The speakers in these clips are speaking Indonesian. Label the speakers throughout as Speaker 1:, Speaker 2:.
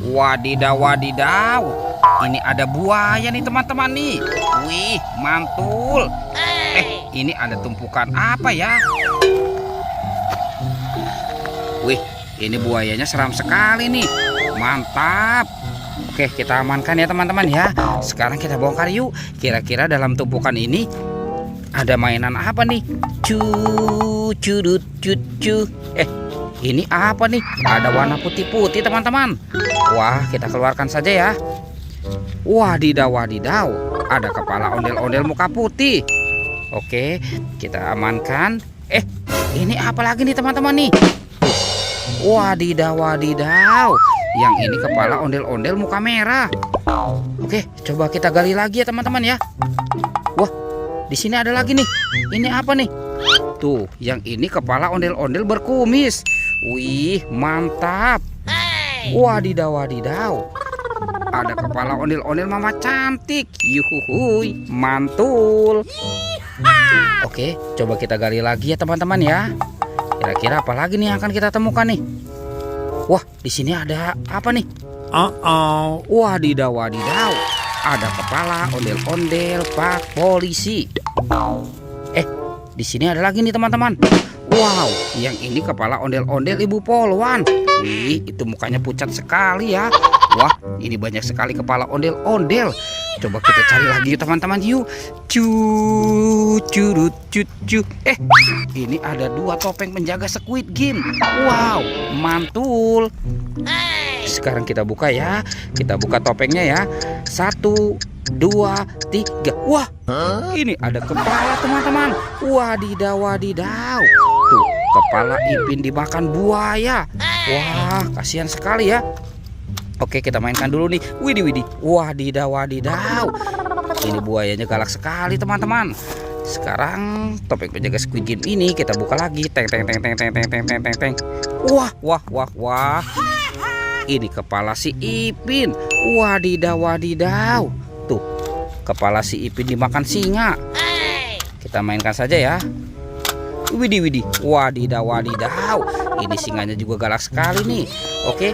Speaker 1: Wadidaw, wadidaw. Ini ada buaya nih teman-teman nih. Wih, mantul. Ini ada tumpukan apa ya? Wih, ini buayanya seram sekali nih. Mantap. Oke, kita amankan ya teman-teman ya. Sekarang kita bongkar yuk. Kira-kira dalam tumpukan ini ada mainan apa nih? Curut cucu. Ini apa nih? Ada warna putih-putih teman-teman. Wah, kita keluarkan saja ya. Wadidaw, wadidaw. Ada kepala ondel-ondel muka putih. Oke, kita amankan. Ini apa lagi nih teman-teman nih? Wadidaw, wadidaw. Yang ini kepala ondel-ondel muka merah. Oke, coba kita gali lagi ya teman-teman ya. Wah, di sini ada lagi nih. Ini apa nih? Tuh, yang ini kepala ondel-ondel berkumis. Wih, mantap. Wadidaw, wadidaw. Ada kepala ondel-ondel mama cantik. Yuhuhuy, mantul. Oke, coba kita gali lagi ya teman-teman ya. Kira-kira apa lagi nih yang akan kita temukan nih? Wah, di sini ada apa nih? Wadidaw, wadidaw. Ada kepala ondel-ondel Pak Polisi. Di sini ada lagi nih teman-teman. Wow, yang ini kepala ondel-ondel Ibu Polwan. Wih, itu mukanya pucat sekali ya. Wah, ini banyak sekali kepala ondel-ondel. Coba kita cari lagi yuk teman-teman yuk. Curut cucu. Ini ada 2 topeng penjaga Squid Game. Wow, mantul. Sekarang kita buka ya. Kita buka topengnya ya. 1, 2, 3. Wah, ini ada kepala teman-teman. Wadidaw, wadidaw. Tuh, kepala Ipin dimakan buaya. Wah, kasihan sekali ya. Oke, kita mainkan dulu nih. Widih, widih. Wadidaw, wadidaw. Ini buayanya galak sekali teman-teman. Sekarang topeng penjaga Squid Game ini kita buka lagi. Teng teng teng teng teng teng teng teng teng teng. Wah, wah, wah, wah. Ini kepala si Ipin. Wadidaw, wadidaw. Tuh, kepala si Ipin dimakan singa. Kita mainkan saja ya. Widih, widih. Wadidaw, wadidaw. Ini singanya juga galak sekali nih. Oke,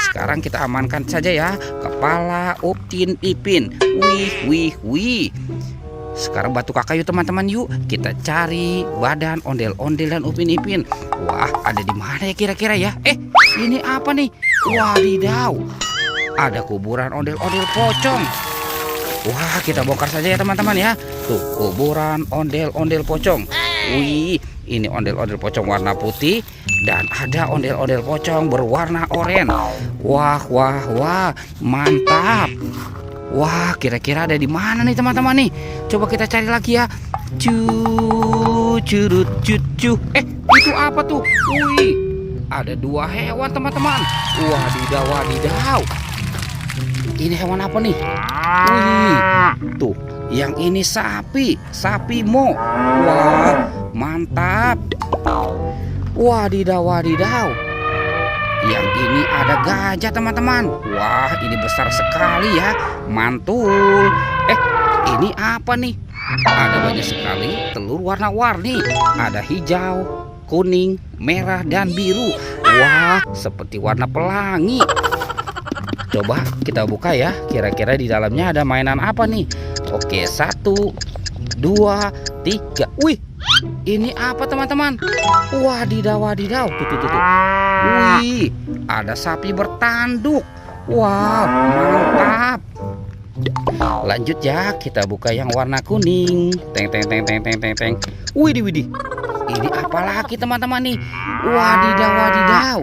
Speaker 1: sekarang kita amankan saja ya kepala Upin Ipin. Wih, wih, wih. Sekarang batu kakak yuk teman-teman yuk. Kita cari badan ondel-ondel dan Upin Ipin. Wah, ada di mana ya kira-kira ya? Ini apa nih? Wadidaw. Ada kuburan ondel-ondel pocong. Wah, kita bongkar saja ya teman-teman ya. Tuh, kuburan ondel-ondel pocong. Wih, ini ondel-ondel pocong warna putih dan ada ondel-ondel pocong berwarna oranye. Wah, wah, wah, mantap. Wah, kira-kira ada di mana nih teman-teman nih? Coba kita cari lagi ya. Curut cucu. Itu apa tuh? Wih, ada 2 hewan teman-teman. Wadidaw, wadidaw. Ini hewan apa nih? Wih, tuh, yang ini sapi, sapi mo. Wah, mantap. Wadidaw, wadidaw. Yang ini ada gajah teman-teman. Wah, ini besar sekali ya. Mantul. Ini apa nih? Ada banyak sekali telur warna-warni. Ada hijau, kuning, merah, dan biru. Wah, seperti warna pelangi. Coba kita buka ya. Kira-kira di dalamnya ada mainan apa nih? Oke, 1, 2, 3. Wih, ini apa teman-teman? Wadidaw, wadidaw. Tuh. Wih, ada sapi bertanduk. Wow, mantap. Lanjut ya, kita buka yang warna kuning. Teng teng teng teng teng teng teng. Widih, widih. Ini apa lagi teman-teman nih? Wadidaw, wadidaw.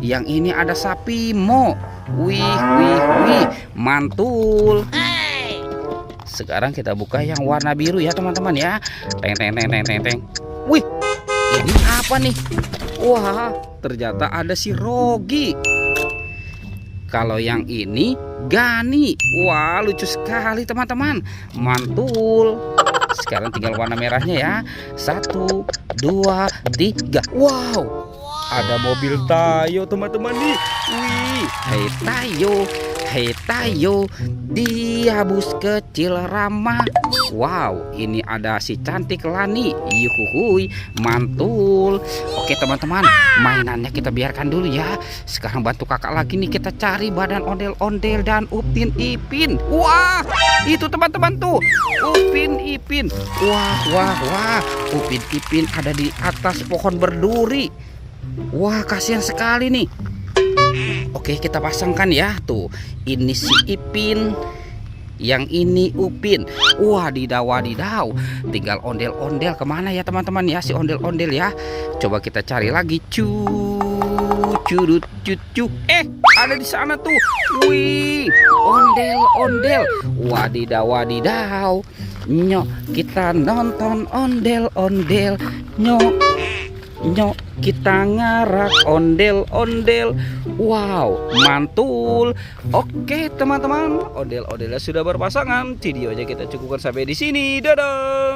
Speaker 1: Yang ini ada sapi mo. Wih, wih, wih, mantul. Sekarang kita buka yang warna biru ya teman-teman ya. Teng teng teng teng teng teng. Wih, ini apa nih? Wah, ternyata ada si Rogi. Kalau yang ini Gani. Wah, lucu sekali teman-teman. Mantul. Sekarang tinggal warna merahnya ya. 1, 2, 3. Wow, ada mobil Tayo teman-teman nih. Wih, hei Tayo, dia bus kecil ramah. Wow, ini ada si cantik Lani. Yuhuhui, mantul. Oke teman-teman, mainannya kita biarkan dulu ya. Sekarang bantu kakak lagi nih, kita cari badan ondel-ondel dan Upin Ipin. Wah, itu teman-teman tuh, Upin Ipin. Wah, Upin Ipin ada di atas pohon berduri. Wah, kasihan sekali nih. Oke, kita pasangkan ya. Tuh, ini si Ipin, yang ini Upin. Wadidaw. Tinggal ondel-ondel kemana ya teman-teman ya, si ondel-ondel ya. Coba kita cari lagi. Curut. Ada di sana tuh. Wih, ondel-ondel. Wadidaw. Nyok, kita nonton ondel-ondel. Nyok, kita ngarak ondel-ondel. Wow, mantul. Oke teman-teman, ondel-ondelnya sudah berpasangan. Videonya kita cukupkan sampai di sini. Dadah.